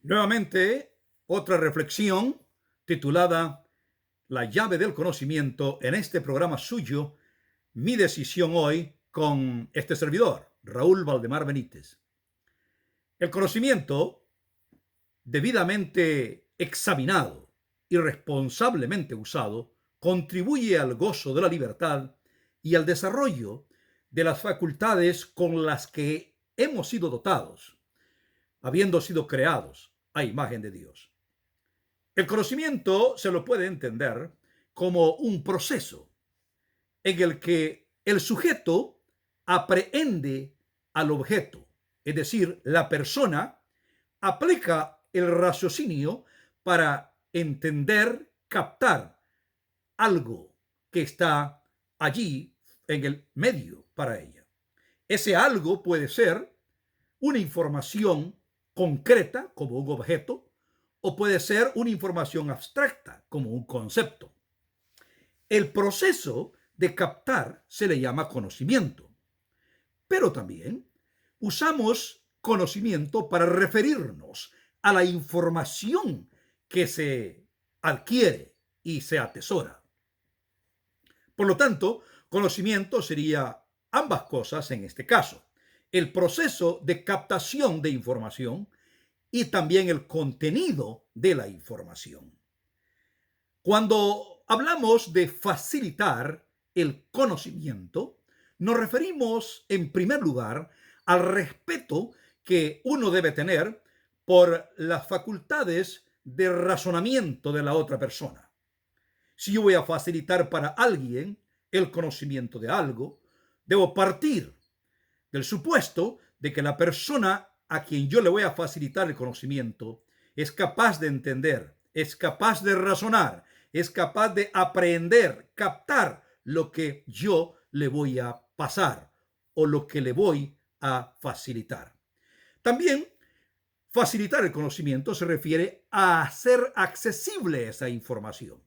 Nuevamente, otra reflexión titulada La llave del conocimiento en este programa suyo, Mi decisión hoy, con este servidor, Raúl Valdemar Benítez. El conocimiento, debidamente examinado y responsablemente usado, contribuye al gozo de la libertad y al desarrollo de las facultades con las que hemos sido dotados, habiendo sido creados a imagen de Dios. El conocimiento se lo puede entender como un proceso en el que el sujeto aprehende al objeto, es decir, la persona aplica el raciocinio para entender, captar algo que está allí en el medio para ella. Ese algo puede ser una información concreta como un objeto, o puede ser una información abstracta como un concepto. El proceso de captar se le llama conocimiento, pero también usamos conocimiento para referirnos a la información que se adquiere y se atesora. Por lo tanto, conocimiento sería ambas cosas en este caso: el proceso de captación de información y también el contenido de la información. Cuando hablamos de facilitar el conocimiento, nos referimos en primer lugar al respeto que uno debe tener por las facultades de razonamiento de la otra persona. Si yo voy a facilitar para alguien el conocimiento de algo, debo partir del supuesto de que la persona a quien yo le voy a facilitar el conocimiento es capaz de entender, es capaz de razonar, es capaz de aprender, captar lo que yo le voy a pasar o lo que le voy a facilitar. También facilitar el conocimiento se refiere a hacer accesible esa información.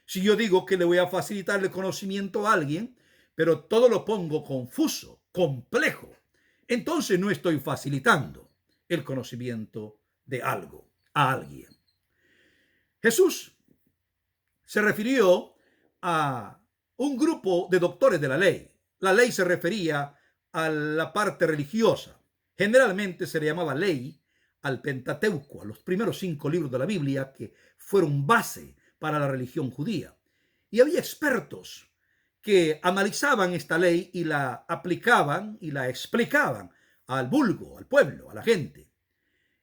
Si yo digo que le voy a facilitar el conocimiento a alguien, pero todo lo pongo confuso, complejo, entonces no estoy facilitando el conocimiento de algo a alguien. Jesús se refirió a un grupo de doctores de la ley. La ley se refería a la parte religiosa. Generalmente se le llamaba ley al Pentateuco, a los primeros 5 libros de la Biblia que fueron base para la religión judía. Y había expertos que analizaban esta ley y la aplicaban y la explicaban al vulgo, al pueblo, a la gente.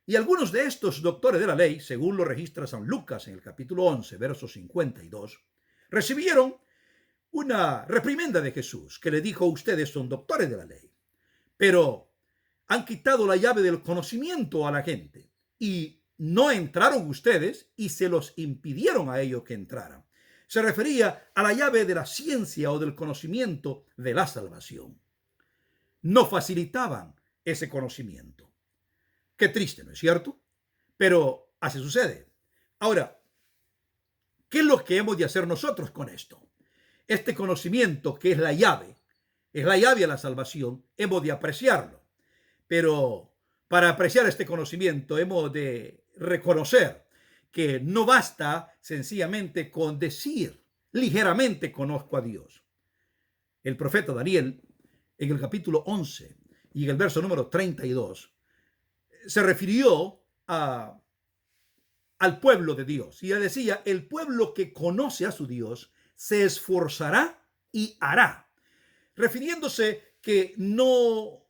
Y algunos de estos doctores de la ley, según lo registra San Lucas en el capítulo 11, verso 52, recibieron una reprimenda de Jesús que le dijo: ustedes son doctores de la ley, pero han quitado la llave del conocimiento a la gente y no entraron ustedes y se los impidieron a ellos que entraran. Se refería a la llave de la ciencia o del conocimiento de la salvación. No facilitaban ese conocimiento. Qué triste, ¿no es cierto? Pero así sucede. Ahora, ¿qué es lo que hemos de hacer nosotros con esto? Este conocimiento, que es la llave a la salvación, hemos de apreciarlo. Pero para apreciar este conocimiento hemos de reconocer que no basta sencillamente con decir ligeramente conozco a Dios. El profeta Daniel, en el capítulo 11 y en el verso número 32, se refirió al pueblo de Dios y decía: el pueblo que conoce a su Dios se esforzará y hará, refiriéndose que no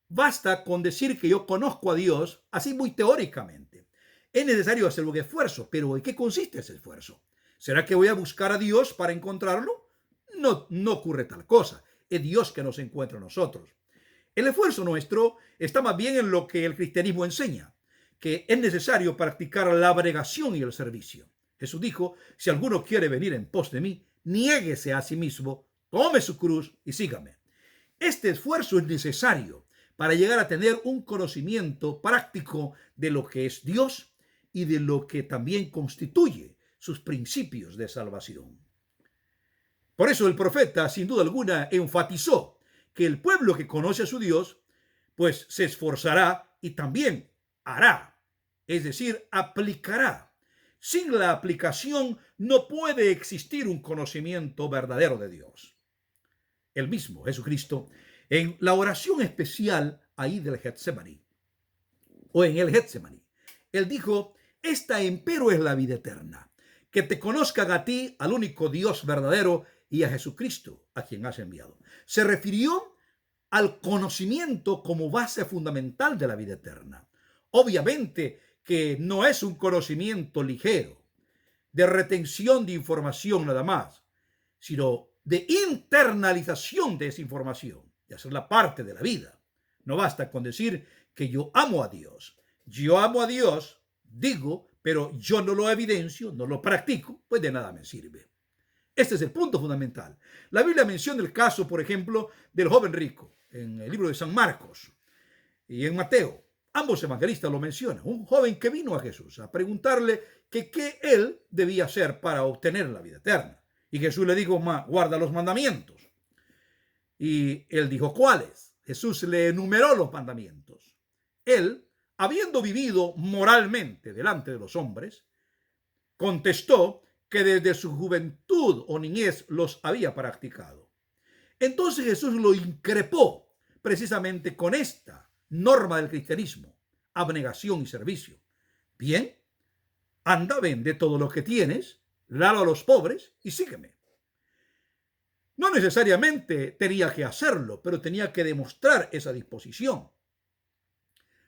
basta con decir que yo conozco a Dios así muy teóricamente. Es necesario hacer un esfuerzo, pero ¿en qué consiste ese esfuerzo? ¿Será que voy a buscar a Dios para encontrarlo? No ocurre tal cosa. Es Dios que nos encuentra a nosotros. El esfuerzo nuestro está más bien en lo que el cristianismo enseña, que es necesario practicar la abnegación y el servicio. Jesús dijo: si alguno quiere venir en pos de mí, niéguese a sí mismo, tome su cruz y sígame. Este esfuerzo es necesario para llegar a tener un conocimiento práctico de lo que es Dios y de lo que también constituye sus principios de salvación. Por eso el profeta, sin duda alguna, enfatizó que el pueblo que conoce a su Dios, pues se esforzará y también hará. es decir, aplicará. Sin la aplicación no puede existir un conocimiento verdadero de Dios. El mismo Jesucristo, en la oración especial ahí del Getsemaní, o en el Getsemaní, él dijo: esta empero es la vida eterna, que te conozcan a ti, al único Dios verdadero, y a Jesucristo, a quien has enviado. Se refirió al conocimiento como base fundamental de la vida eterna. Obviamente que no es un conocimiento ligero, de retención de información nada más, sino de internalización de esa información, de hacerla parte de la vida. No basta con decir que yo amo a Dios. Yo amo a Dios, digo, pero yo no lo evidencio, no lo practico, pues de nada me sirve. Este es el punto fundamental. La Biblia menciona el caso, por ejemplo, del joven rico en el libro de San Marcos y en Mateo. Ambos evangelistas lo mencionan. Un joven que vino a Jesús a preguntarle que qué él debía hacer para obtener la vida eterna. Y Jesús le dijo: guarda los mandamientos. Y él dijo: ¿cuáles? Jesús le enumeró los mandamientos. Él, habiendo vivido moralmente delante de los hombres, contestó que desde su juventud o niñez los había practicado. Entonces Jesús lo increpó precisamente con esta norma del cristianismo: abnegación y servicio. Bien, anda, vende todo lo que tienes, dalo a los pobres y sígueme. No necesariamente tenía que hacerlo, pero tenía que demostrar esa disposición.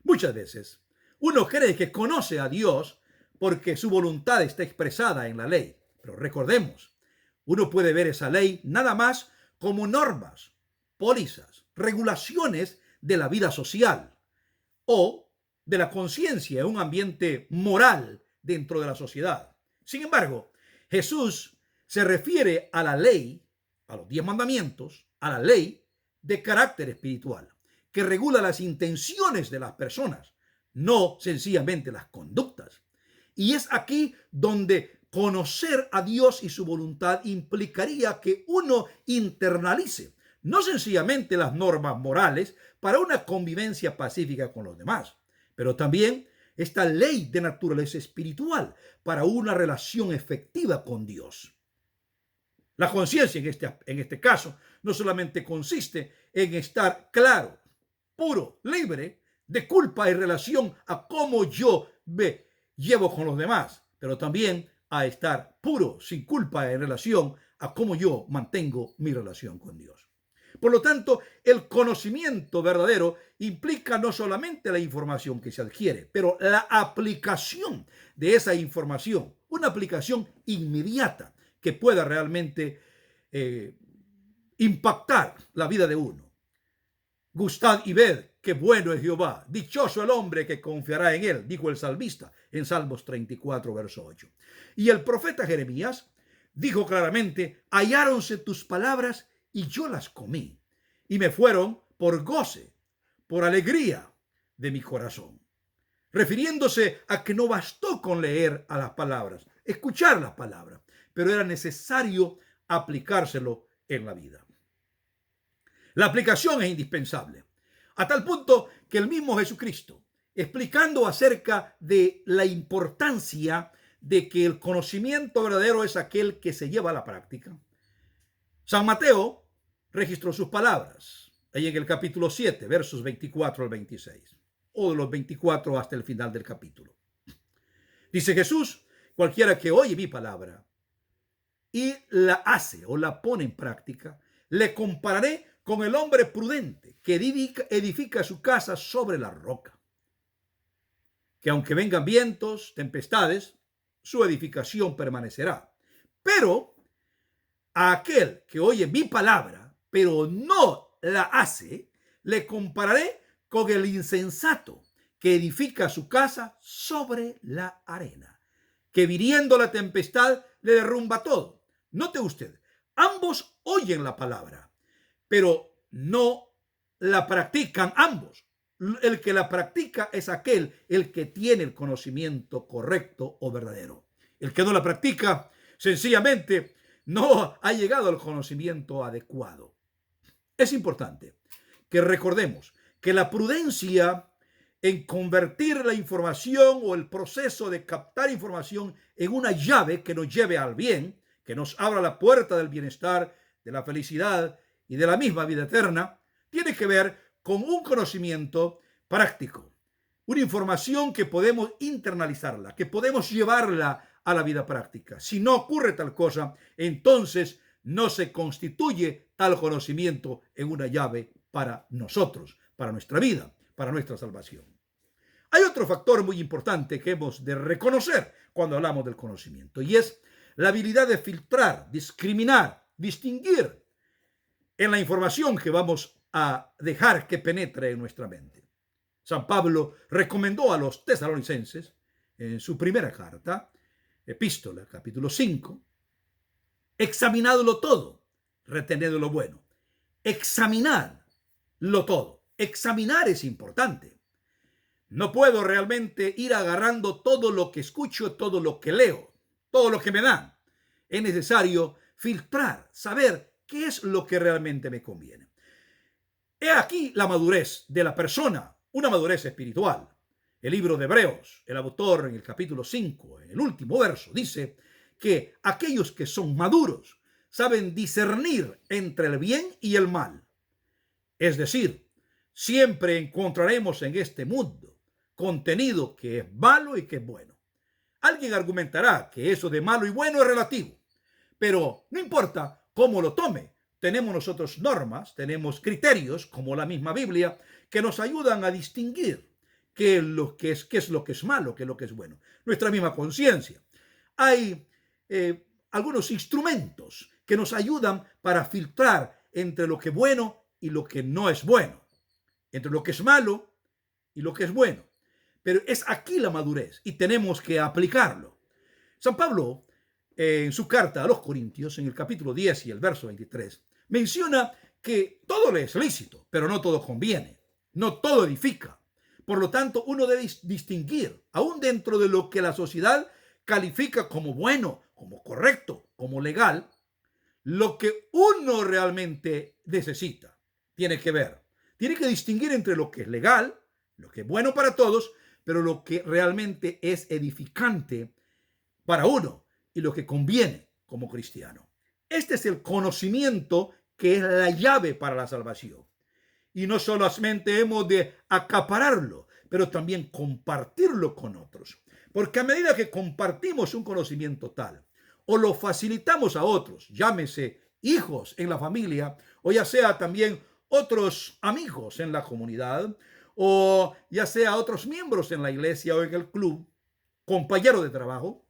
Muchas veces uno cree que conoce a Dios porque su voluntad está expresada en la ley. Pero recordemos, uno puede ver esa ley nada más como normas, pólizas, regulaciones de la vida social o de la conciencia en un ambiente moral dentro de la sociedad. Sin embargo, Jesús se refiere a la ley, a los 10 mandamientos, a la ley de carácter espiritual, que regula las intenciones de las personas, no sencillamente las conductas. Y es aquí donde conocer a Dios y su voluntad implicaría que uno internalice no sencillamente las normas morales para una convivencia pacífica con los demás, pero también esta ley de naturaleza espiritual para una relación efectiva con Dios. La conciencia en este caso no solamente consiste en estar claro, puro, libre de culpa en relación a cómo yo me llevo con los demás, pero también a estar puro, sin culpa en relación a cómo yo mantengo mi relación con Dios. Por lo tanto, el conocimiento verdadero implica no solamente la información que se adquiere, pero la aplicación de esa información, una aplicación inmediata que pueda realmente impactar la vida de uno. Gustad y ved qué bueno es Jehová, dichoso el hombre que confiará en él, dijo el salmista en Salmos 34, verso 8. Y el profeta Jeremías dijo claramente: halláronse tus palabras y yo las comí, y me fueron por goce, por alegría de mi corazón. Refiriéndose a que no bastó con leer a las palabras, escuchar las palabras, pero era necesario aplicárselo en la vida. La aplicación es indispensable, a tal punto que el mismo Jesucristo, explicando acerca de la importancia de que el conocimiento verdadero es aquel que se lleva a la práctica, San Mateo registró sus palabras ahí en el capítulo 7, versos 24 al 26, o de los 24 hasta el final del capítulo. Dice Jesús: cualquiera que oye mi palabra y la hace o la pone en práctica, le compararé con el hombre prudente que edifica su casa sobre la roca. Que aunque vengan vientos, tempestades, su edificación permanecerá. Pero a aquel que oye mi palabra, pero no la hace, le compararé con el insensato que edifica su casa sobre la arena, que viniendo la tempestad le derrumba todo. Note usted, ambos oyen la palabra, pero no la practican ambos. El que la practica es aquel, el que tiene el conocimiento correcto o verdadero. El que no la practica, sencillamente, no ha llegado al conocimiento adecuado. Es importante que recordemos que la prudencia en convertir la información o el proceso de captar información en una llave que nos lleve al bien, que nos abra la puerta del bienestar, de la felicidad y de la misma vida eterna, tiene que ver con un conocimiento práctico, una información que podemos internalizarla, que podemos llevarla a la vida práctica. Si no ocurre tal cosa, entonces no se constituye tal conocimiento en una llave para nosotros, para nuestra vida, para nuestra salvación. Hay otro factor muy importante que hemos de reconocer cuando hablamos del conocimiento, y es la habilidad de filtrar, discriminar, distinguir en la información que vamos a dejar que penetre en nuestra mente. San Pablo recomendó a los tesalonicenses en su primera carta, epístola, capítulo 5, examinadlo todo, retened lo bueno. Examinadlo todo. Examinar es importante. No puedo realmente ir agarrando todo lo que escucho, todo lo que leo, todo lo que me dan. Es necesario filtrar, saber qué es lo que realmente me conviene. He aquí la madurez de la persona, una madurez espiritual. El libro de Hebreos, el autor en el capítulo 5, en el último verso, dice que aquellos que son maduros saben discernir entre el bien y el mal. Es decir, siempre encontraremos en este mundo contenido que es malo y que es bueno. Alguien argumentará que eso de malo y bueno es relativo, pero no importa cómo lo tome. Tenemos nosotros normas, tenemos criterios, como la misma Biblia, que nos ayudan a distinguir qué es lo que es malo, qué es lo que es bueno. Nuestra misma conciencia. Hay algunos instrumentos que nos ayudan para filtrar entre lo que es bueno y lo que no es bueno, entre lo que es malo y lo que es bueno. Pero es aquí la madurez y tenemos que aplicarlo. San Pablo, en su carta a los Corintios, en el capítulo 10 y el verso 23, menciona que todo le es lícito, pero no todo conviene, no todo edifica. Por lo tanto, uno debe distinguir, aún dentro de lo que la sociedad califica como bueno, como correcto, como legal, lo que uno realmente necesita. Tiene que distinguir entre lo que es legal, lo que es bueno para todos, pero lo que realmente es edificante para uno y lo que conviene como cristiano. Este es el conocimiento que es la llave para la salvación. Y no solamente hemos de acapararlo, pero también compartirlo con otros. Porque a medida que compartimos un conocimiento tal, o lo facilitamos a otros, llámese hijos en la familia, o ya sea también otros amigos en la comunidad, o ya sea otros miembros en la iglesia o en el club, compañeros de trabajo,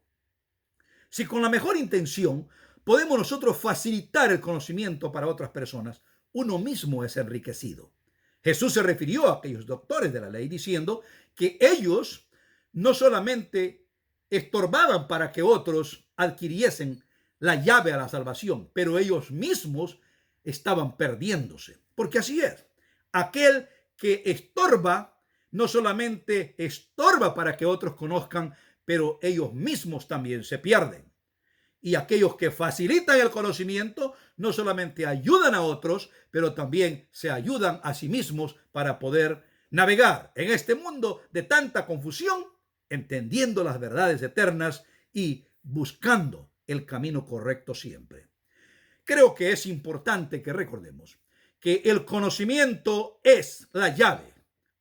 si con la mejor intención podemos nosotros facilitar el conocimiento para otras personas, uno mismo es enriquecido. Jesús se refirió a aquellos doctores de la ley diciendo que ellos no solamente estorbaban para que otros adquiriesen la llave a la salvación, pero ellos mismos estaban perdiéndose. Porque así es. Aquel que estorba no solamente estorba para que otros conozcan, pero ellos mismos también se pierden. Y aquellos que facilitan el conocimiento no solamente ayudan a otros, pero también se ayudan a sí mismos para poder navegar en este mundo de tanta confusión, entendiendo las verdades eternas y buscando el camino correcto siempre. Creo que es importante que recordemos que el conocimiento es la llave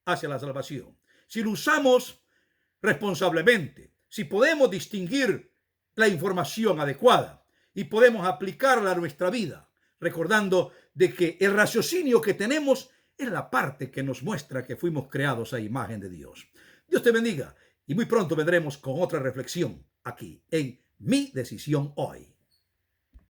hacia la salvación. Si lo usamos responsablemente, si podemos distinguir la información adecuada y podemos aplicarla a nuestra vida, recordando de que el raciocinio que tenemos es la parte que nos muestra que fuimos creados a imagen de Dios. Dios te bendiga y muy pronto vendremos con otra reflexión aquí en Mi Decisión Hoy.